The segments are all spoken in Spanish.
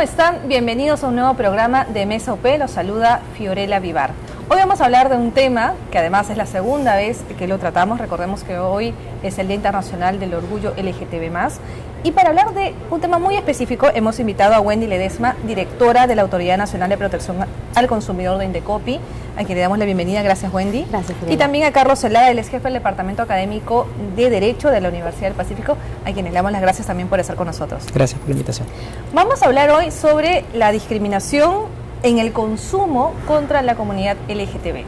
están? Bienvenidos a un nuevo programa de Mesa UP. Los saluda Fiorella Vivar. Hoy vamos a hablar de un tema que además es la segunda vez que lo tratamos. Recordemos que hoy es el Día Internacional del Orgullo LGTB+. Y para hablar de un tema muy específico hemos invitado a Wendy Ledesma, directora de la Autoridad Nacional de Protección al Consumidor de Indecopi, a quien le damos la bienvenida. Gracias, Wendy. Gracias, Fiorella. Y también a Carlos Zelada, el ex jefe del Departamento Académico de Derecho de la Universidad del Pacífico, a quienes le damos las gracias también por estar con nosotros. Gracias por la invitación. Vamos a hablar hoy sobre la discriminación en el consumo contra la comunidad LGTB.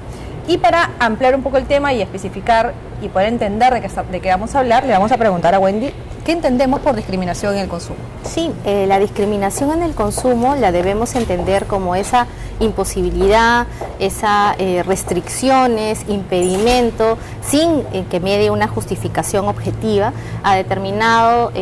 Y para ampliar un poco el tema y especificar y poder entender de qué vamos a hablar, le vamos a preguntar a Wendy, ¿qué entendemos por discriminación en el consumo? Sí, la discriminación en el consumo la debemos entender como esa imposibilidad, esas restricciones, impedimento, sin que medie una justificación objetiva a determinados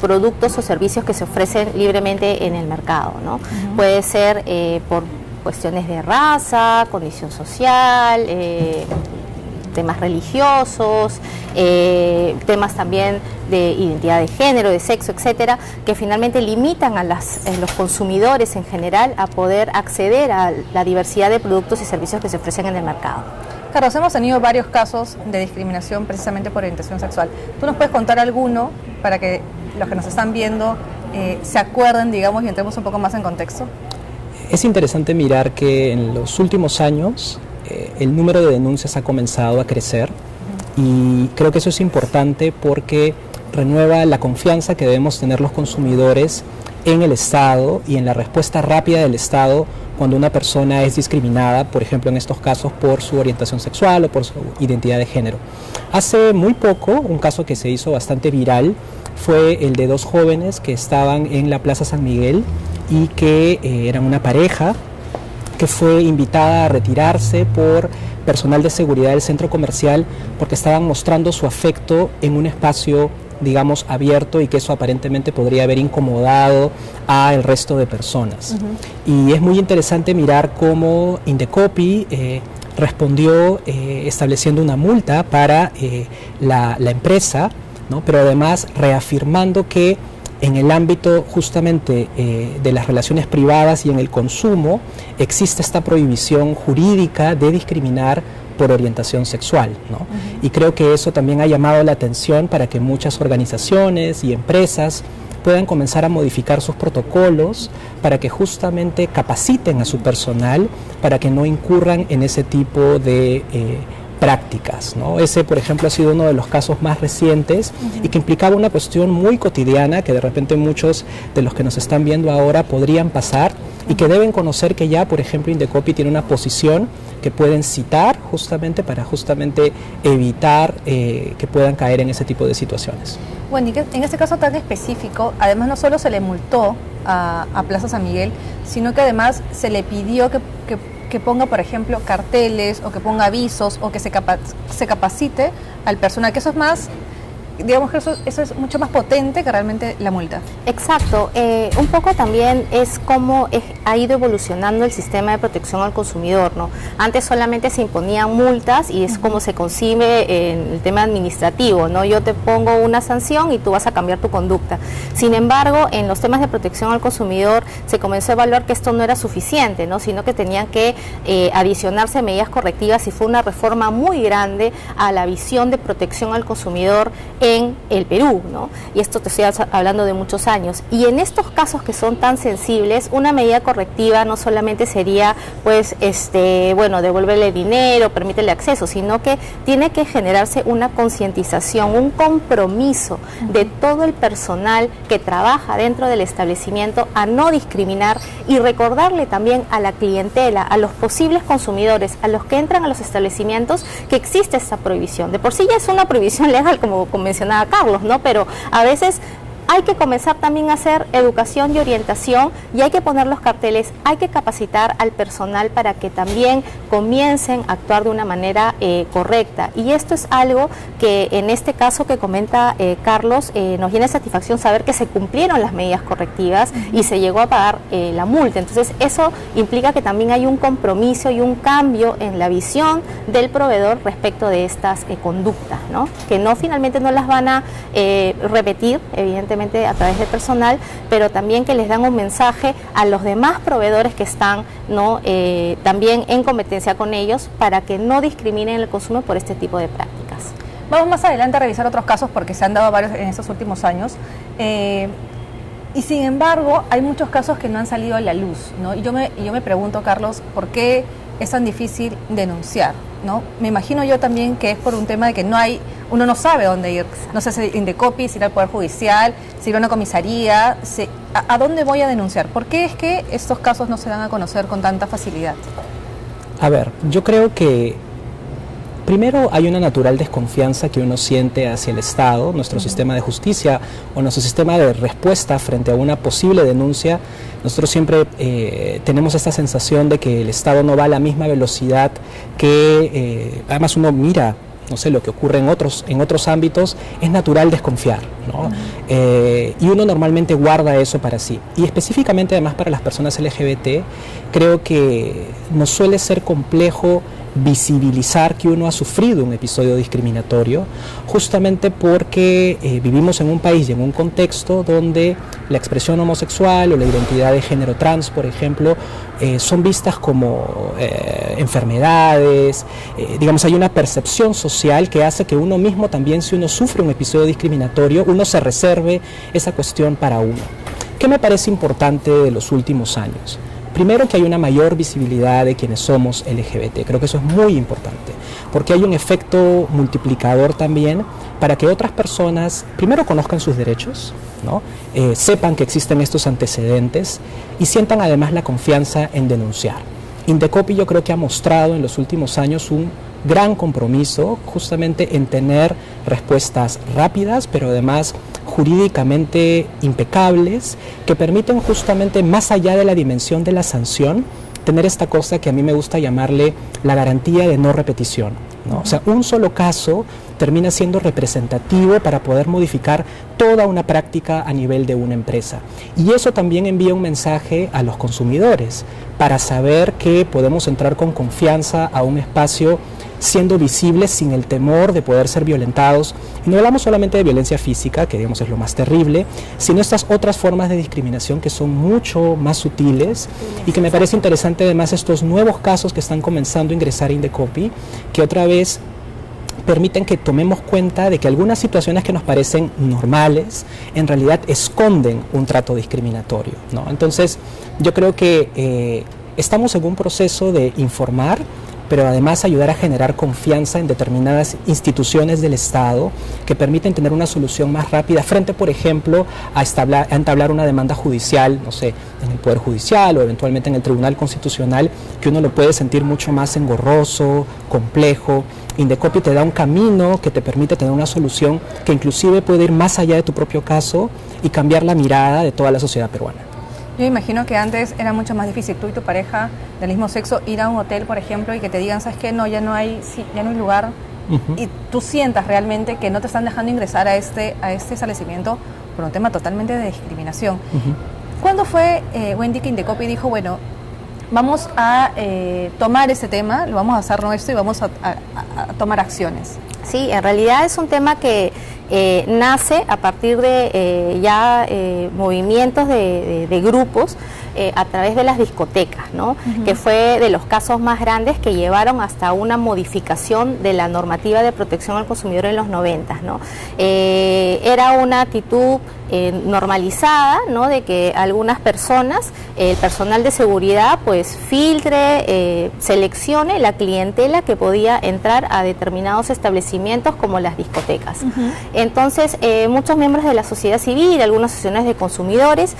productos o servicios que se ofrecen libremente en el mercado, ¿no? Puede ser por cuestiones de raza, condición social, temas religiosos, temas también de identidad de género, de sexo, etcétera, que finalmente limitan a los consumidores en general a poder acceder a la diversidad de productos y servicios que se ofrecen en el mercado. Carlos, hemos tenido varios casos de discriminación precisamente por orientación sexual. ¿Tú nos puedes contar alguno para que los que nos están viendo se acuerden, digamos, y entremos un poco más en contexto? Es interesante mirar que en los últimos años el número de denuncias ha comenzado a crecer y creo que eso es importante porque renueva la confianza que debemos tener los consumidores en el Estado y en la respuesta rápida del Estado cuando una persona es discriminada, por ejemplo en estos casos por su orientación sexual o por su identidad de género. Hace muy poco, un caso que se hizo bastante viral fue el de dos jóvenes que estaban en la Plaza San Miguel y que eran una pareja que fue invitada a retirarse por personal de seguridad del centro comercial porque estaban mostrando su afecto en un espacio, digamos, abierto y que eso aparentemente podría haber incomodado al resto de personas. Y es muy interesante mirar cómo Indecopi respondió estableciendo una multa para la empresa, ¿no? Pero además reafirmando que en el ámbito justamente de las relaciones privadas y en el consumo existe esta prohibición jurídica de discriminar por orientación sexual, ¿no? Y creo que eso también ha llamado la atención para que muchas organizaciones y empresas puedan comenzar a modificar sus protocolos para que justamente capaciten a su personal para que no incurran en ese tipo de prácticas, ¿no? Ese, por ejemplo, ha sido uno de los casos más recientes y que implicaba una cuestión muy cotidiana que de repente muchos de los que nos están viendo ahora podrían pasar y que deben conocer que ya, por ejemplo, Indecopi tiene una posición que pueden citar justamente para evitar que puedan caer en ese tipo de situaciones. Wendy, en este caso tan específico, además no solo se le multó a Plaza San Miguel, sino que además se le pidió que ponga, por ejemplo, carteles o que ponga avisos o que se capacite al personal, que eso es más, digamos que eso es mucho más potente que realmente la multa. Exacto, un poco también es cómo ha ido evolucionando el sistema de protección al consumidor, ¿no? Antes solamente se imponían multas y es como se concibe en el tema administrativo, ¿no? Yo te pongo una sanción y tú vas a cambiar tu conducta. Sin embargo, en los temas de protección al consumidor se comenzó a evaluar que esto no era suficiente, ¿no? Sino que tenían que adicionarse medidas correctivas y fue una reforma muy grande a la visión de protección al consumidor en el Perú, ¿no? Y esto te estoy hablando de muchos años. Y en estos casos que son tan sensibles, una medida correctiva no solamente sería, pues, bueno, devolverle dinero, permítele acceso, sino que tiene que generarse una concientización, un compromiso de todo el personal que trabaja dentro del establecimiento a no discriminar y recordarle también a la clientela, a los posibles consumidores, a los que entran a los establecimientos, que existe esta prohibición. De por sí ya es una prohibición legal, como mencionaba Carlos, ¿no? Pero a veces hay que comenzar también a hacer educación y orientación y hay que poner los carteles, hay que capacitar al personal para que también comiencen a actuar de una manera correcta. Y esto es algo que en este caso que comenta Carlos, nos llena de satisfacción saber que se cumplieron las medidas correctivas y se llegó a pagar la multa. Entonces eso implica que también hay un compromiso y un cambio en la visión del proveedor respecto de estas conductas, ¿no? Que finalmente no las van a repetir, evidentemente a través del personal, pero también que les dan un mensaje a los demás proveedores que están, ¿no? También en competencia con ellos, para que no discriminen el consumo por este tipo de prácticas. Vamos más adelante a revisar otros casos porque se han dado varios en estos últimos años. Y sin embargo, hay muchos casos que no han salido a la luz, ¿no? Y yo me pregunto, Carlos, ¿por qué es tan difícil denunciar, ¿no? Me imagino yo también que es por un tema de que uno no sabe dónde ir. No sé si Indecopi, si ir al Poder Judicial, si ir a una comisaría. ¿A dónde voy a denunciar? ¿Por qué es que estos casos no se dan a conocer con tanta facilidad? A ver, yo creo que primero hay una natural desconfianza que uno siente hacia el Estado, nuestro sistema de justicia o nuestro sistema de respuesta frente a una posible denuncia. Nosotros siempre tenemos esta sensación de que el Estado no va a la misma velocidad que, además uno mira, no sé, lo que ocurre en otros ámbitos, es natural desconfiar, ¿no? Y uno normalmente guarda eso para sí. Y específicamente además para las personas LGBT, creo que nos suele ser complejo visibilizar que uno ha sufrido un episodio discriminatorio, justamente porque vivimos en un país y en un contexto donde la expresión homosexual o la identidad de género trans, por ejemplo, son vistas como enfermedades. Digamos, hay una percepción social que hace que uno mismo también, si uno sufre un episodio discriminatorio, uno se reserve esa cuestión para uno. ¿Qué me parece importante de los últimos años? Primero, que hay una mayor visibilidad de quienes somos LGBT. Creo que eso es muy importante, porque hay un efecto multiplicador también para que otras personas primero conozcan sus derechos, ¿no? Sepan que existen estos antecedentes y sientan además la confianza en denunciar. Indecopi yo creo que ha mostrado en los últimos años un gran compromiso justamente en tener respuestas rápidas, pero además jurídicamente impecables, que permiten justamente, más allá de la dimensión de la sanción, tener esta cosa que a mí me gusta llamarle la garantía de no repetición, ¿no? O sea, un solo caso termina siendo representativo para poder modificar toda una práctica a nivel de una empresa. Y eso también envía un mensaje a los consumidores para saber que podemos entrar con confianza a un espacio siendo visibles sin el temor de poder ser violentados. Y no hablamos solamente de violencia física, que digamos es lo más terrible, sino estas otras formas de discriminación que son mucho más sutiles y que me parece interesante además estos nuevos casos que están comenzando a ingresar a Indecopi, que otra vez permiten que tomemos cuenta de que algunas situaciones que nos parecen normales en realidad esconden un trato discriminatorio, ¿no? Entonces yo creo que estamos en un proceso de informar, pero además ayudar a generar confianza en determinadas instituciones del Estado que permiten tener una solución más rápida frente, por ejemplo, a entablar una demanda judicial, no sé, en el Poder Judicial o eventualmente en el Tribunal Constitucional, que uno lo puede sentir mucho más engorroso, complejo. Indecopi te da un camino que te permite tener una solución que inclusive puede ir más allá de tu propio caso y cambiar la mirada de toda la sociedad peruana. Yo imagino que antes era mucho más difícil, tú y tu pareja del mismo sexo, ir a un hotel, por ejemplo, y que te digan, ¿sabes qué? No, ya no hay lugar. Y tú sientas realmente que no te están dejando ingresar a este establecimiento por un tema totalmente de discriminación. ¿Cuándo fue, Wendy, que Indecopi dijo, bueno, vamos a tomar ese tema, lo vamos a hacer nuestro y vamos a tomar acciones? Sí, en realidad es un tema que nace a partir de movimientos de grupos a través de las discotecas, ¿no? Que fue de los casos más grandes que llevaron hasta una modificación de la normativa de protección al consumidor en los 90, ¿no? Era una actitud normalizada, ¿no? De que algunas personas, el personal de seguridad, pues filtre, seleccione la clientela que podía entrar a determinados establecimientos como las discotecas. Entonces, muchos miembros de la sociedad civil, algunas asociaciones de consumidores,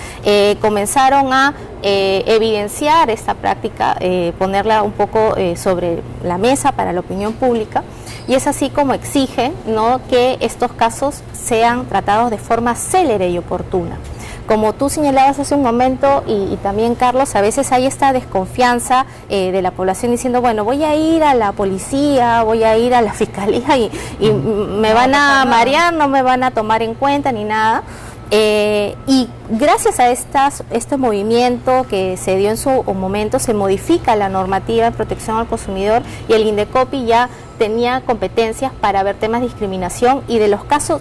comenzaron a evidenciar esta práctica, ponerla un poco sobre la mesa para la opinión pública, y es así como exigen, ¿no?, que estos casos sean tratados de forma célere y oportuna. como tú señalabas hace un momento y también Carlos, a veces hay esta desconfianza de la población diciendo, bueno, voy a ir a la policía, voy a ir a la fiscalía y me van a marear, no me van a tomar en cuenta ni nada. Y gracias a este movimiento que se dio en su momento, se modifica la normativa de protección al consumidor y el INDECOPI ya tenía competencias para ver temas de discriminación, y de los casos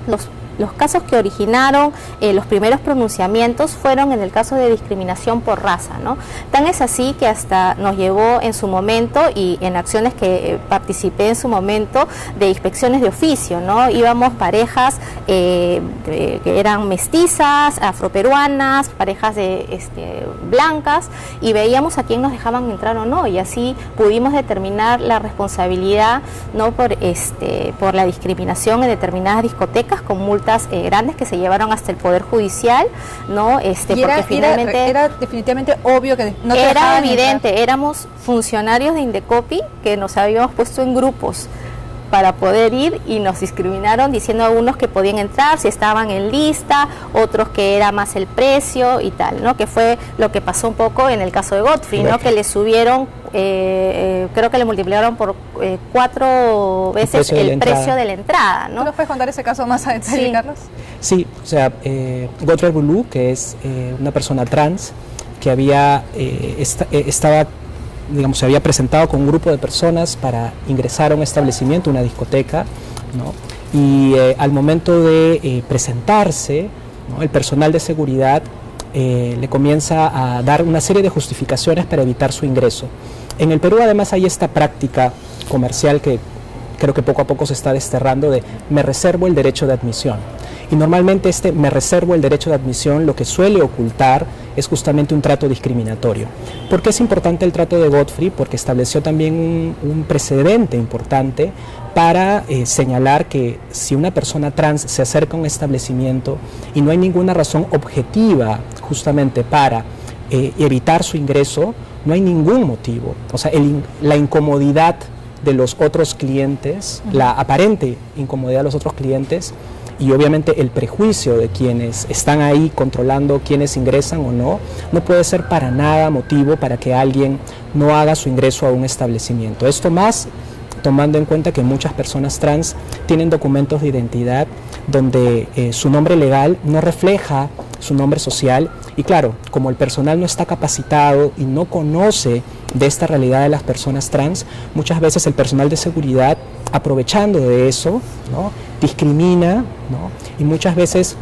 que originaron los primeros pronunciamientos fueron en el caso de discriminación por raza, ¿no? Tan es así que hasta nos llevó en su momento, y en acciones que participé en su momento, de inspecciones de oficio, ¿no? Íbamos parejas que eran mestizas, afroperuanas, parejas blancas, y veíamos a quién nos dejaban entrar o no, y así pudimos determinar la responsabilidad, ¿no? por la discriminación en determinadas discotecas, con multas grandes que se llevaron hasta el Poder Judicial, ¿no? Porque finalmente era definitivamente obvio que no te era dejaban evidente, entrar. éramos funcionarios de INDECOPI que nos habíamos puesto en grupos para poder ir, y nos discriminaron diciendo a algunos que podían entrar si estaban en lista, otros que era más el precio y tal, ¿no? Que fue lo que pasó un poco en el caso de Godfrey, ¿no? Que le subieron, creo que le multiplicaron por 4 veces el precio de la entrada, ¿no? ¿Tú nos puedes contar ese caso más a detalle, Sí. Carlos? Sí, o sea, Godfrey Bulu, que es una persona trans que se había presentado con un grupo de personas para ingresar a un establecimiento, una discoteca, ¿no? Y al momento de presentarse, ¿no? El personal de seguridad le comienza a dar una serie de justificaciones para evitar su ingreso. En el Perú además hay esta práctica comercial que creo que poco a poco se está desterrando, de me reservo el derecho de admisión. Y normalmente me reservo el derecho de admisión lo que suele ocultar es justamente un trato discriminatorio. ¿Por qué es importante el trato de Godfrey? Porque estableció también un precedente importante para señalar que si una persona trans se acerca a un establecimiento y no hay ninguna razón objetiva justamente para evitar su ingreso, no hay ningún motivo. O sea, la incomodidad de los otros clientes, la aparente incomodidad de los otros clientes, y obviamente el prejuicio de quienes están ahí controlando quiénes ingresan o no, no puede ser para nada motivo para que alguien no haga su ingreso a un establecimiento. Esto más tomando en cuenta que muchas personas trans tienen documentos de identidad donde su nombre legal no refleja su nombre social, y claro, como el personal no está capacitado y no conoce de esta realidad de las personas trans, muchas veces el personal de seguridad, aprovechando de eso, ¿no? Discrimina, ¿no? Y muchas veces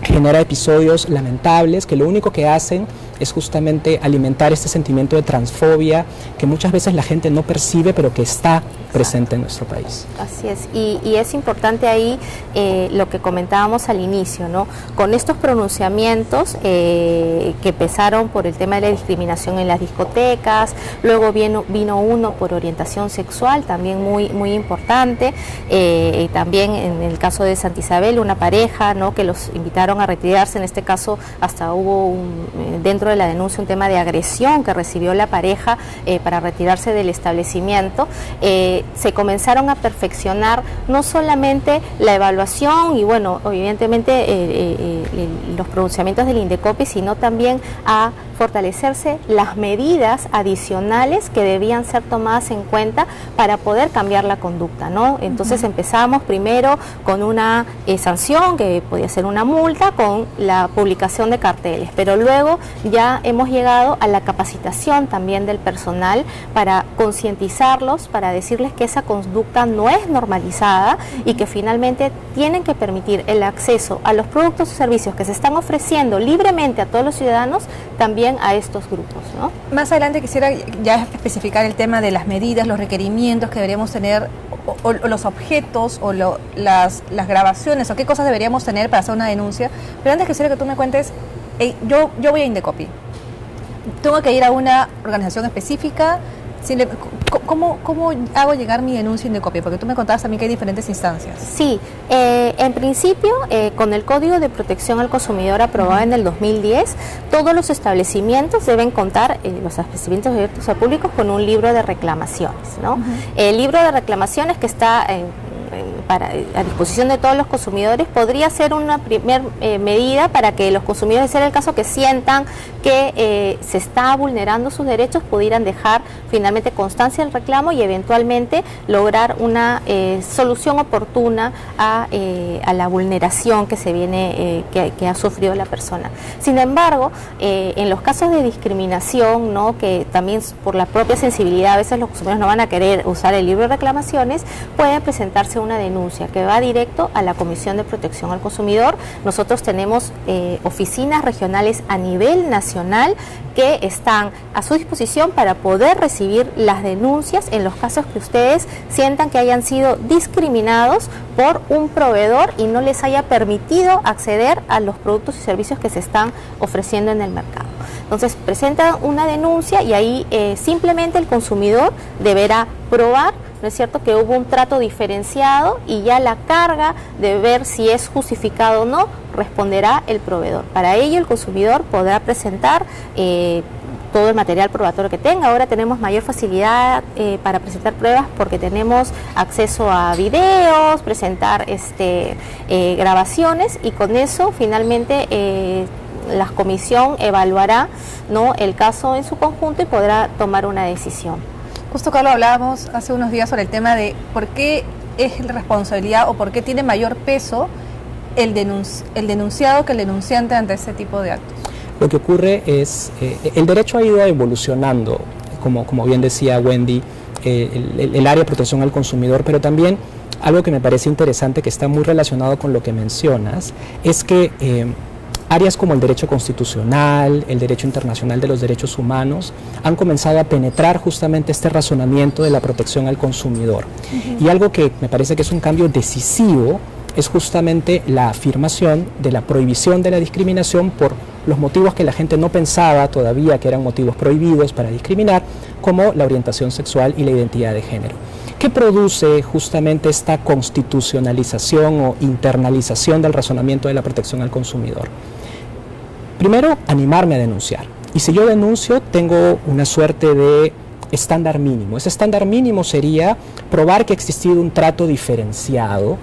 genera episodios lamentables que lo único que hacen es justamente alimentar este sentimiento de transfobia que muchas veces la gente no percibe, pero que está presente en nuestro país. Así es, y es importante ahí lo que comentábamos al inicio, ¿no? Con estos pronunciamientos que empezaron por el tema de la discriminación en las discotecas, luego vino uno por orientación sexual, también muy importante, y también en el caso de Santa Isabel, una pareja, ¿no? Que los invitaron a retirarse, en este caso hasta hubo dentro de la denuncia un tema de agresión que recibió la pareja para retirarse del establecimiento. Se comenzaron a perfeccionar no solamente la evaluación y bueno, evidentemente los pronunciamientos del INDECOPI, sino también a fortalecerse las medidas adicionales que debían ser tomadas en cuenta para poder cambiar la conducta, ¿no? Entonces empezamos primero con una sanción que podía ser una multa, con la publicación de carteles, pero luego ya hemos llegado a la capacitación también del personal para concientizarlos, para decirles que esa conducta no es normalizada y que finalmente tienen que permitir el acceso a los productos o servicios que se están ofreciendo libremente a todos los ciudadanos, también a estos grupos, ¿no? Más adelante quisiera ya especificar el tema de las medidas, los requerimientos que deberíamos tener, o los objetos, o las grabaciones, o qué cosas deberíamos tener para hacer una denuncia. Pero antes quisiera que tú me cuentes, yo voy a INDECOPI, tengo que ir a una organización específica. ¿Cómo hago llegar mi denuncia a INDECOPI? Porque tú me contabas también que hay diferentes instancias. Sí, en principio, con el Código de Protección al Consumidor aprobado en el 2010, todos los establecimientos deben contar, los establecimientos abiertos al público, con un libro de reclamaciones, ¿no? El libro de reclamaciones que está a disposición de todos los consumidores, podría ser una primera medida para que los consumidores, en el caso que sientan que se está vulnerando sus derechos, pudieran dejar finalmente constancia del reclamo y eventualmente lograr una solución oportuna a la vulneración que se viene que ha sufrido la persona. Sin embargo, en los casos de discriminación, ¿no?, que también por la propia sensibilidad a veces los consumidores no van a querer usar el libro de reclamaciones, puede presentarse una denuncia que va directo a la Comisión de Protección al Consumidor. Nosotros tenemos oficinas regionales a nivel nacional que están a su disposición para poder recibir las denuncias en los casos que ustedes sientan que hayan sido discriminados por un proveedor y no les haya permitido acceder a los productos y servicios que se están ofreciendo en el mercado. Entonces presentan una denuncia y ahí simplemente el consumidor deberá probar, ¿no es cierto?, que hubo un trato diferenciado, y ya la carga de ver si es justificado o no responderá el proveedor. Para ello el consumidor podrá presentar todo el material probatorio que tenga. Ahora tenemos mayor facilidad para presentar pruebas porque tenemos acceso a videos, presentar grabaciones, y con eso finalmente la comisión evaluará, ¿no?, el caso en su conjunto y podrá tomar una decisión. Justo, Carlos, hablábamos hace unos días sobre el tema de por qué es la responsabilidad o por qué tiene mayor peso el denunciado que el denunciante ante ese tipo de actos. Lo que ocurre es, el derecho ha ido evolucionando, como bien decía Wendy, el área de protección al consumidor, pero también algo que me parece interesante, que está muy relacionado con lo que mencionas, es que áreas como el derecho constitucional, el derecho internacional de los derechos humanos, han comenzado a penetrar justamente este razonamiento de la protección al consumidor. Y algo que me parece que es un cambio decisivo es justamente la afirmación de la prohibición de la discriminación por los motivos que la gente no pensaba todavía que eran motivos prohibidos para discriminar, como la orientación sexual y la identidad de género. ¿Qué produce justamente esta constitucionalización o internalización del razonamiento de la protección al consumidor? Primero, animarme a denunciar. Y si yo denuncio, tengo una suerte de estándar mínimo. Ese estándar mínimo sería probar que ha existido un trato diferenciado.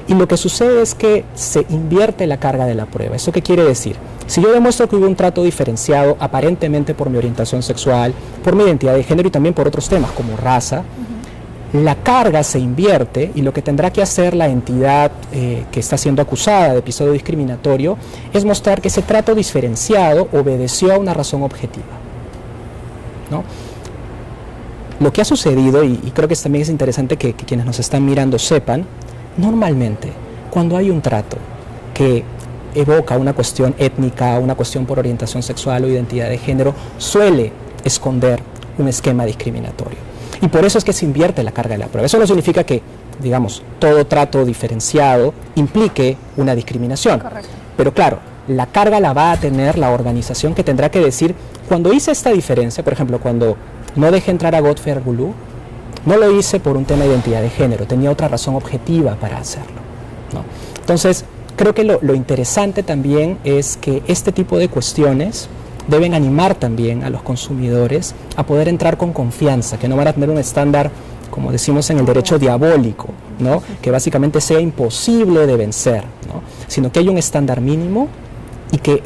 Y lo que sucede es que se invierte la carga de la prueba. ¿Eso qué quiere decir? Si yo demuestro que hubo un trato diferenciado, aparentemente por mi orientación sexual, por mi identidad de género y también por otros temas como raza, la carga se invierte, y lo que tendrá que hacer la entidad que está siendo acusada de episodio discriminatorio es mostrar que ese trato diferenciado obedeció a una razón objetiva, ¿no? Lo que ha sucedido, y creo que también es interesante que quienes nos están mirando sepan, normalmente cuando hay un trato que evoca una cuestión étnica, una cuestión por orientación sexual o identidad de género, suele esconder un esquema discriminatorio. Y por eso es que se invierte la carga de la prueba. Eso no significa que, digamos, todo trato diferenciado implique una discriminación. Correcto. Pero claro, la carga la va a tener la organización, que tendrá que decir, cuando hice esta diferencia, por ejemplo, cuando no dejé entrar a Godfrey Argulú, no lo hice por un tema de identidad de género, tenía otra razón objetiva para hacerlo, ¿no? Entonces, creo que lo interesante también es que este tipo de cuestiones deben animar también a los consumidores a poder entrar con confianza, que no van a tener un estándar, como decimos en el derecho, diabólico, ¿no?, que básicamente sea imposible de vencer, ¿no?, sino que hay un estándar mínimo, y que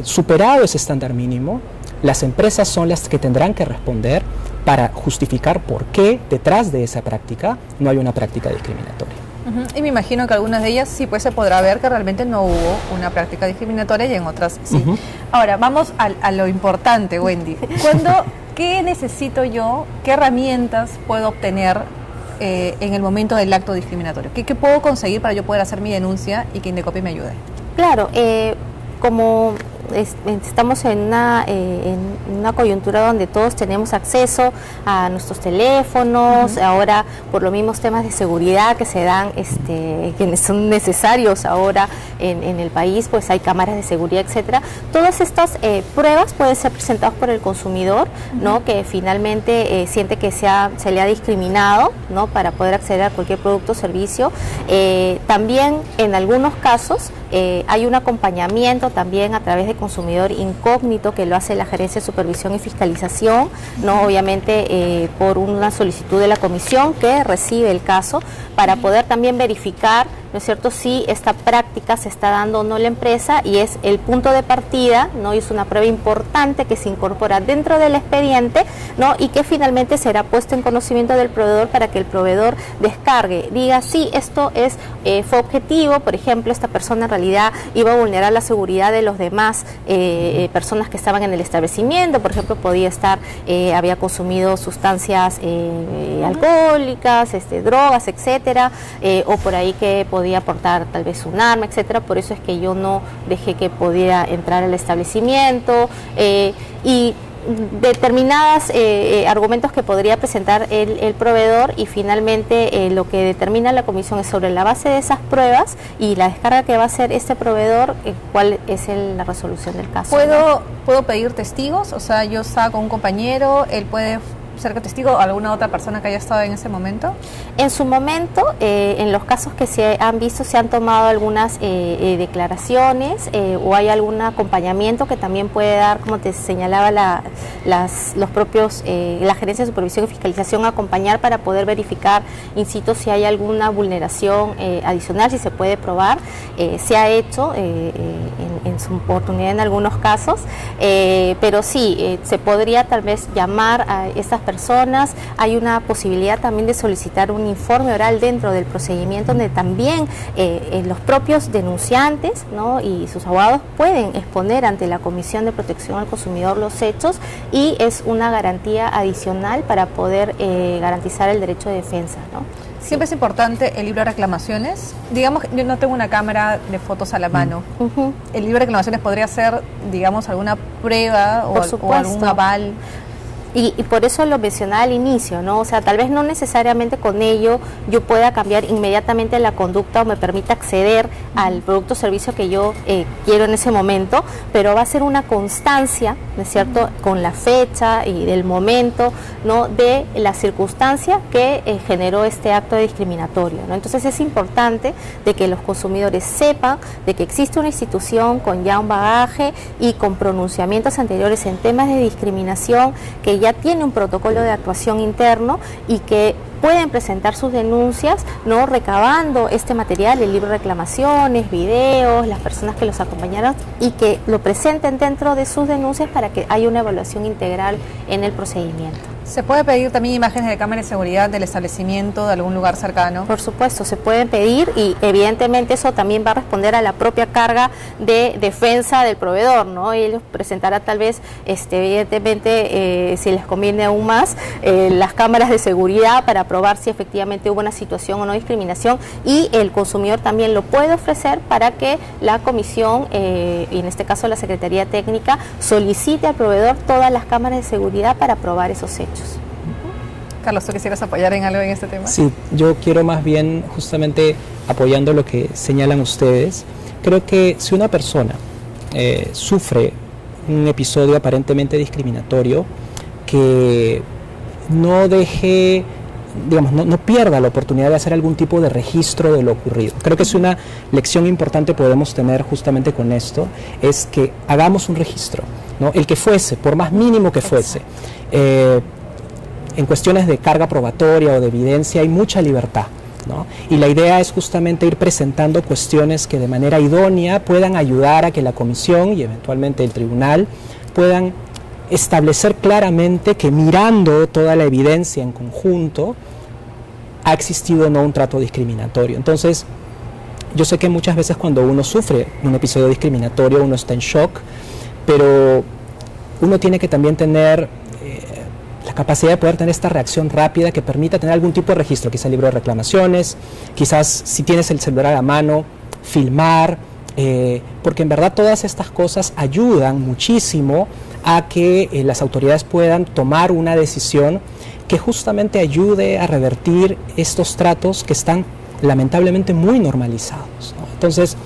superado ese estándar mínimo, las empresas son las que tendrán que responder para justificar por qué detrás de esa práctica no hay una práctica discriminatoria. Y me imagino que algunas de ellas sí, pues se podrá ver que realmente no hubo una práctica discriminatoria, y en otras sí. Ahora, vamos a lo importante, Wendy. ¿Qué necesito yo? ¿Qué herramientas puedo obtener en el momento del acto discriminatorio? ¿Qué puedo conseguir para yo poder hacer mi denuncia y que Indecopi me ayude? Claro, como estamos en una coyuntura donde todos tenemos acceso a nuestros teléfonos, ahora por los mismos temas de seguridad que se dan, que son necesarios ahora en el país, pues hay cámaras de seguridad, etcétera. Todas estas pruebas pueden ser presentadas por el consumidor, ¿no?, que finalmente siente que se le ha discriminado, ¿no?, para poder acceder a cualquier producto o servicio. También en algunos casos hay un acompañamiento también a través de consumidor incógnito que lo hace la Gerencia de Supervisión y Fiscalización, ¿no? Obviamente por una solicitud de la comisión que recibe el caso para poder también verificar, ¿no es cierto?, si esta práctica se está dando o no en la empresa, y es el punto de partida, ¿no? Y es una prueba importante que se incorpora dentro del expediente, ¿no? Y que finalmente será puesto en conocimiento del proveedor para que el proveedor descargue, diga, sí, esto fue objetivo, por ejemplo, esta persona en realidad iba a vulnerar la seguridad de los demás personas que estaban en el establecimiento, por ejemplo, podía estar, había consumido sustancias alcohólicas, drogas, etcétera, o por ahí que podía aportar tal vez un arma, etcétera. Por eso es que yo no dejé que pudiera entrar al establecimiento, y determinados argumentos que podría presentar el proveedor, y finalmente lo que determina la comisión es sobre la base de esas pruebas y la descarga que va a hacer este proveedor, cuál es la resolución del caso. ¿Puedo pedir testigos? O sea, yo estaba con un compañero, él puede ser testigo o alguna otra persona que haya estado en ese momento. En su momento, en los casos que se han visto, se han tomado algunas declaraciones, o hay algún acompañamiento que también puede dar, como te señalaba, los propios, la Gerencia de Supervisión y Fiscalización, acompañar para poder verificar in situ si hay alguna vulneración adicional, si se puede probar. Se ha hecho en su oportunidad en algunos casos, pero sí, se podría tal vez llamar a estas personas. Hay una posibilidad también de solicitar un informe oral dentro del procedimiento, donde también los propios denunciantes, ¿no?, y sus abogados pueden exponer ante la Comisión de Protección al Consumidor los hechos, y es una garantía adicional para poder garantizar el derecho de defensa, ¿no? Siempre es importante el libro de reclamaciones. Digamos, yo no tengo una cámara de fotos a la mano. El libro de reclamaciones podría ser, digamos, alguna prueba o algún aval. Y por eso lo mencionaba al inicio, ¿no? O sea, tal vez no necesariamente con ello yo pueda cambiar inmediatamente la conducta o me permita acceder al producto o servicio que yo quiero en ese momento, pero va a ser una constancia, ¿no es cierto?, con la fecha y del momento, ¿no?, de la circunstancia que generó este acto discriminatorio, ¿no? Entonces es importante de que los consumidores sepan de que existe una institución con ya un bagaje y con pronunciamientos anteriores en temas de discriminación, que ya tiene un protocolo de actuación interno y que pueden presentar sus denuncias, ¿no?, recabando este material, el libro de reclamaciones, videos, las personas que los acompañaron, y que lo presenten dentro de sus denuncias para que haya una evaluación integral en el procedimiento. ¿Se puede pedir también imágenes de cámara de seguridad del establecimiento, de algún lugar cercano? Por supuesto, se pueden pedir, y evidentemente eso también va a responder a la propia carga de defensa del proveedor, ¿no? Ellos presentarán tal vez, evidentemente, si les conviene aún más, las cámaras de seguridad para probar si efectivamente hubo una situación o no discriminación, y el consumidor también lo puede ofrecer para que la comisión, y en este caso la Secretaría Técnica, solicite al proveedor todas las cámaras de seguridad para probar esos hechos. Carlos, ¿tú quisieras apoyar en algo en este tema? Sí, yo quiero más bien, justamente apoyando lo que señalan ustedes, creo que si una persona sufre un episodio aparentemente discriminatorio, que no deje, digamos, no pierda la oportunidad de hacer algún tipo de registro de lo ocurrido. Creo que es una lección importante podemos tener justamente con esto, es que hagamos un registro, ¿no? El que fuese, por más mínimo que fuese. En cuestiones de carga probatoria o de evidencia hay mucha libertad, ¿no? Y la idea es justamente ir presentando cuestiones que de manera idónea puedan ayudar a que la comisión y eventualmente el tribunal puedan establecer claramente que, mirando toda la evidencia en conjunto, ha existido o no un trato discriminatorio. Entonces, yo sé que muchas veces cuando uno sufre un episodio discriminatorio uno está en shock, pero uno tiene que también tener la capacidad de poder tener esta reacción rápida que permita tener algún tipo de registro, quizás el libro de reclamaciones, quizás si tienes el celular a la mano, filmar, porque en verdad todas estas cosas ayudan muchísimo a que las autoridades puedan tomar una decisión que justamente ayude a revertir estos tratos que están lamentablemente muy normalizados, ¿no? Entonces,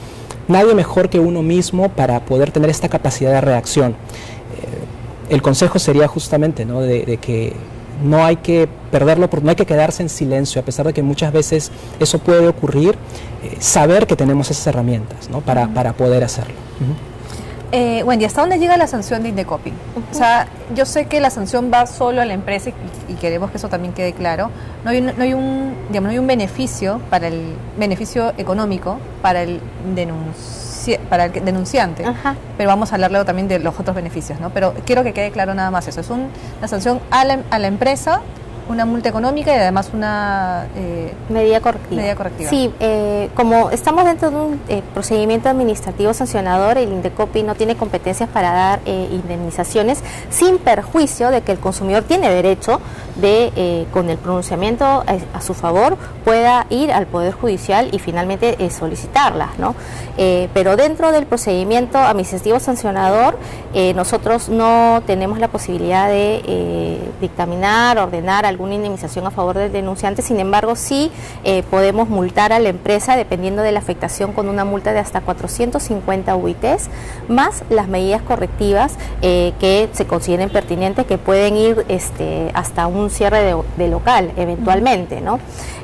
nadie mejor que uno mismo para poder tener esta capacidad de reacción. El consejo sería justamente, ¿no?, de que no hay que perderlo, no hay que quedarse en silencio, a pesar de que muchas veces eso puede ocurrir, saber que tenemos esas herramientas, ¿no?, para poder hacerlo. Wendy, ¿hasta dónde llega la sanción de Indecopi? O sea, yo sé que la sanción va solo a la empresa y queremos que eso también quede claro. No hay un beneficio para el beneficio económico para el denunciante, pero vamos a hablar luego también de los otros beneficios, ¿no? Pero quiero que quede claro nada más eso. Es una sanción a la empresa, una multa económica y además una medida correctiva. Sí, como estamos dentro de un procedimiento administrativo sancionador, el Indecopi no tiene competencias para dar indemnizaciones, sin perjuicio de que el consumidor tiene derecho de, con el pronunciamiento a su favor, pueda ir al Poder Judicial y finalmente solicitarlas, ¿no? Pero dentro del procedimiento administrativo sancionador, nosotros no tenemos la posibilidad de dictaminar, ordenar alguna indemnización a favor del denunciante. Sin embargo, sí podemos multar a la empresa dependiendo de la afectación con una multa de hasta 450 UITs, más las medidas correctivas que se consideren pertinentes, que pueden ir hasta un cierre de local eventualmente, ¿no?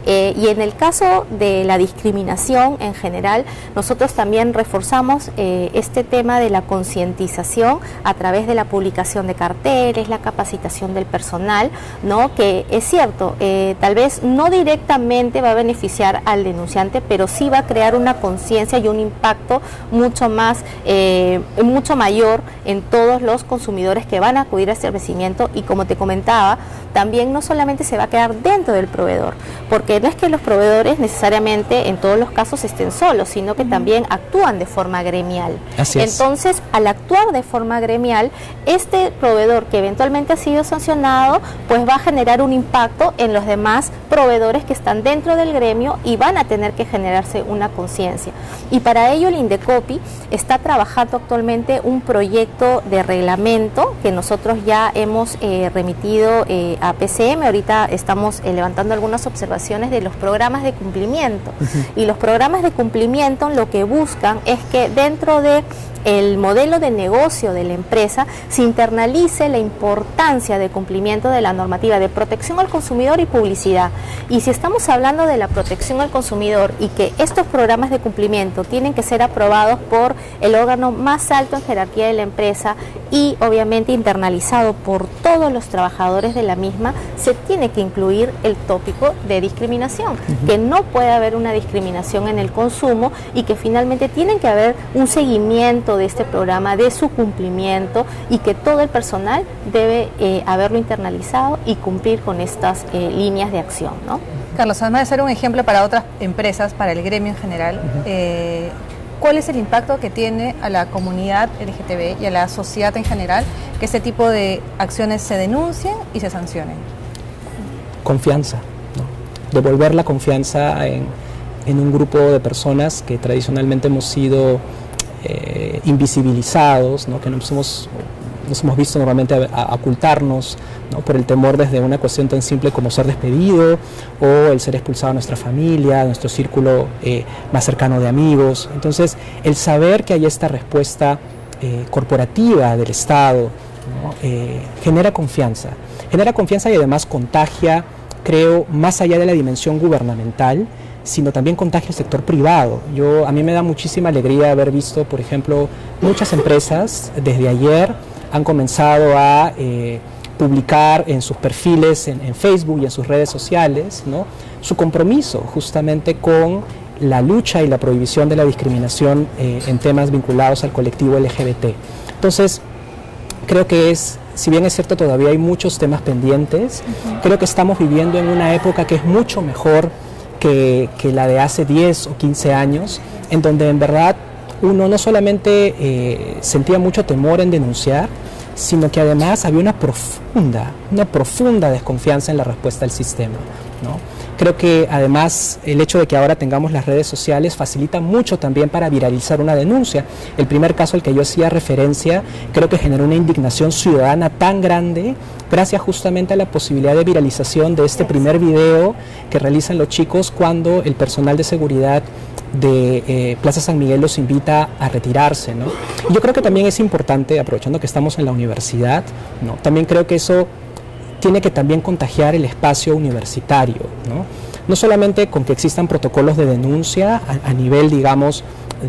Y en el caso de la discriminación en general, nosotros también reforzamos este tema de la concientización a través de la publicación de carteles, la capacitación del personal, ¿no? Que es cierto, tal vez no directamente va a beneficiar al denunciante, pero sí va a crear una conciencia y un impacto mucho mayor en todos los consumidores que van a acudir a este establecimiento. Y como te comentaba, también no solamente se va a quedar dentro del proveedor, porque no es que los proveedores necesariamente en todos los casos estén solos, sino que también actúan de forma gremial. Así es. Entonces, al actuar de forma gremial, este proveedor que eventualmente ha sido sancionado, pues va a generar un impacto en los demás proveedores que están dentro del gremio y van a tener que generarse una conciencia. Y para ello el Indecopi está trabajando actualmente un proyecto de reglamento que nosotros ya hemos remitido a PCM. Ahorita estamos levantando algunas observaciones de los programas de cumplimiento. Y los programas de cumplimiento lo que buscan es que dentro de el modelo de negocio de la empresa se internalice la importancia de cumplimiento de la normativa de protección al consumidor y publicidad. Y si estamos hablando de la protección al consumidor y que estos programas de cumplimiento tienen que ser aprobados por el órgano más alto en jerarquía de la empresa y obviamente internalizado por todos los trabajadores de la misma, se tiene que incluir el tópico de discriminación, que no puede haber una discriminación en el consumo y que finalmente tiene que haber un seguimiento de este programa, de su cumplimiento, y que todo el personal debe haberlo internalizado y cumplir con estas líneas de acción, ¿no? Carlos, además de ser un ejemplo para otras empresas, para el gremio en general, ¿cuál es el impacto que tiene a la comunidad LGTB y a la sociedad en general que este tipo de acciones se denuncien y se sancionen? Confianza, ¿no? Devolver la confianza en un grupo de personas que tradicionalmente hemos sido invisibilizados, ¿no? Que nos hemos visto normalmente a ocultarnos, ¿no? Por el temor desde una cuestión tan simple como ser despedido o el ser expulsado de nuestra familia, de nuestro círculo más cercano de amigos. Entonces, el saber que hay esta respuesta corporativa del Estado, ¿no? genera confianza y además contagia, creo, más allá de la dimensión gubernamental, sino también contagia el sector privado. A mí me da muchísima alegría haber visto, por ejemplo, muchas empresas desde ayer han comenzado a publicar en sus perfiles en Facebook y en sus redes sociales, ¿no? Su compromiso justamente con la lucha y la prohibición de la discriminación en temas vinculados al colectivo LGBT. Entonces, creo que si bien es cierto, todavía hay muchos temas pendientes, creo que estamos viviendo en una época que es mucho mejor que la de hace 10 o 15 años, en donde en verdad uno no solamente sentía mucho temor en denunciar, sino que además había una profunda desconfianza en la respuesta del sistema, ¿no? Creo que además el hecho de que ahora tengamos las redes sociales facilita mucho también para viralizar una denuncia. El primer caso al que yo hacía referencia creo que generó una indignación ciudadana tan grande gracias justamente a la posibilidad de viralización de este primer video que realizan los chicos cuando el personal de seguridad de Plaza San Miguel los invita a retirarse, ¿no? Yo creo que también es importante, aprovechando que estamos en la universidad, ¿no? También creo que eso tiene que también contagiar el espacio universitario, ¿no? No solamente con que existan protocolos de denuncia a nivel, digamos,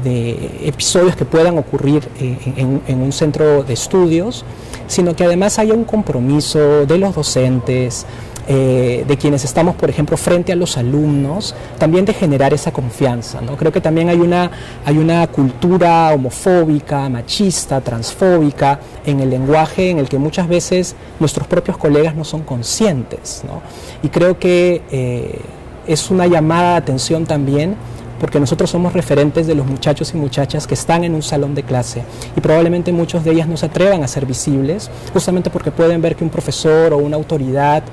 de episodios que puedan ocurrir en un centro de estudios, sino que además haya un compromiso de los docentes, de quienes estamos, por ejemplo, frente a los alumnos, también de generar esa confianza, ¿no? Creo que también hay una cultura homofóbica, machista, transfóbica en el lenguaje, en el que muchas veces nuestros propios colegas no son conscientes, ¿no? Y creo que es una llamada de atención también, porque nosotros somos referentes de los muchachos y muchachas que están en un salón de clase y probablemente muchos de ellas no se atrevan a ser visibles, justamente porque pueden ver que un profesor o una autoridad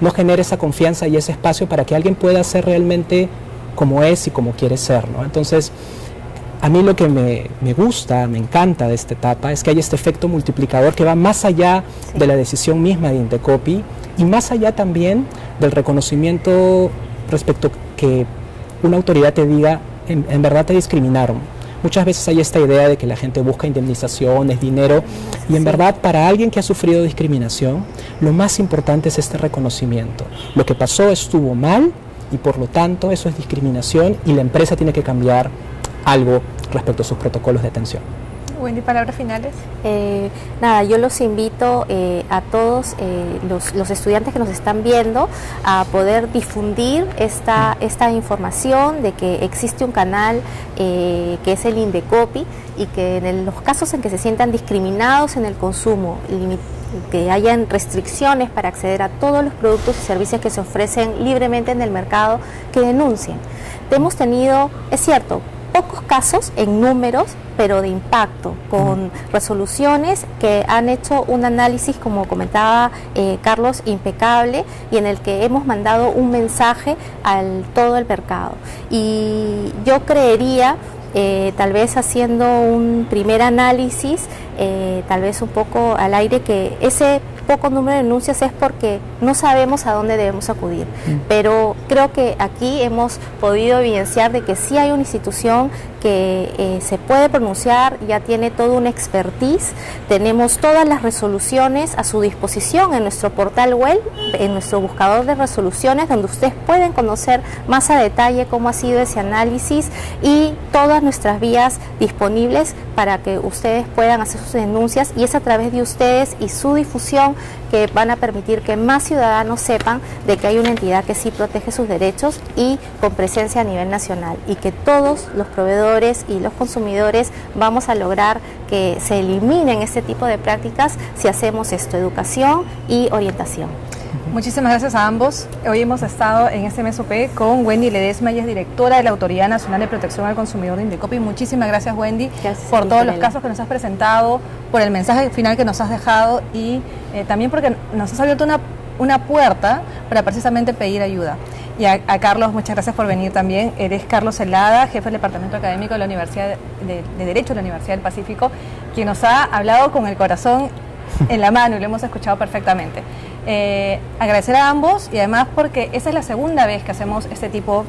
no genera esa confianza y ese espacio para que alguien pueda ser realmente como es y como quiere ser, ¿no? Entonces, a mí lo que me gusta, me encanta de esta etapa es que hay este efecto multiplicador que va más allá de la decisión misma de Indecopi y más allá también del reconocimiento respecto que una autoridad te diga, en verdad te discriminaron. Muchas veces hay esta idea de que la gente busca indemnizaciones, dinero, y en verdad para alguien que ha sufrido discriminación, lo más importante es este reconocimiento. Lo que pasó estuvo mal y por lo tanto eso es discriminación y la empresa tiene que cambiar algo respecto a sus protocolos de atención. Wendy, palabras finales. Nada, yo los invito a todos los estudiantes que nos están viendo a poder difundir esta información de que existe un canal que es el Indecopi y que en los casos en que se sientan discriminados en el consumo, que hayan restricciones para acceder a todos los productos y servicios que se ofrecen libremente en el mercado, que denuncien. Hemos tenido, es cierto, pocos casos en números, pero de impacto, con resoluciones que han hecho un análisis, como comentaba Carlos, impecable, y en el que hemos mandado un mensaje al todo el mercado. Y yo creería, tal vez haciendo un primer análisis, tal vez un poco al aire, que ese poco número de denuncias es porque no sabemos a dónde debemos acudir, pero creo que aquí hemos podido evidenciar de que sí hay una institución que se puede pronunciar, ya tiene toda una expertise, tenemos todas las resoluciones a su disposición en nuestro portal web, en nuestro buscador de resoluciones, donde ustedes pueden conocer más a detalle cómo ha sido ese análisis y todas nuestras vías disponibles para que ustedes puedan hacer sus denuncias, y es a través de ustedes y su difusión que van a permitir que más ciudadanos sepan de que hay una entidad que sí protege sus derechos y con presencia a nivel nacional, y que todos los proveedores y los consumidores vamos a lograr que se eliminen este tipo de prácticas si hacemos esto, educación y orientación. Muchísimas gracias a ambos. Hoy hemos estado en este MESOP con Wendy Ledesma, ella es directora de la Autoridad Nacional de Protección al Consumidor de Indecopi. Muchísimas gracias, Wendy, por todos los casos que nos has presentado, por el mensaje final que nos has dejado y también porque nos has abierto una puerta para precisamente pedir ayuda. Y a Carlos, muchas gracias por venir también. Eres Carlos Celada, jefe del Departamento Académico de la Universidad de Derecho de la Universidad del Pacífico, quien nos ha hablado con el corazón en la mano y lo hemos escuchado perfectamente. Agradecer a ambos y además porque esa es la segunda vez que hacemos este tipo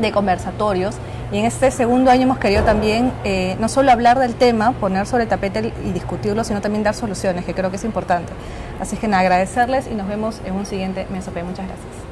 de conversatorios, y en este segundo año hemos querido también no solo hablar del tema, poner sobre el tapete y discutirlo, sino también dar soluciones, que creo que es importante. Así que nada, agradecerles y nos vemos en un siguiente MESOP. Muchas gracias.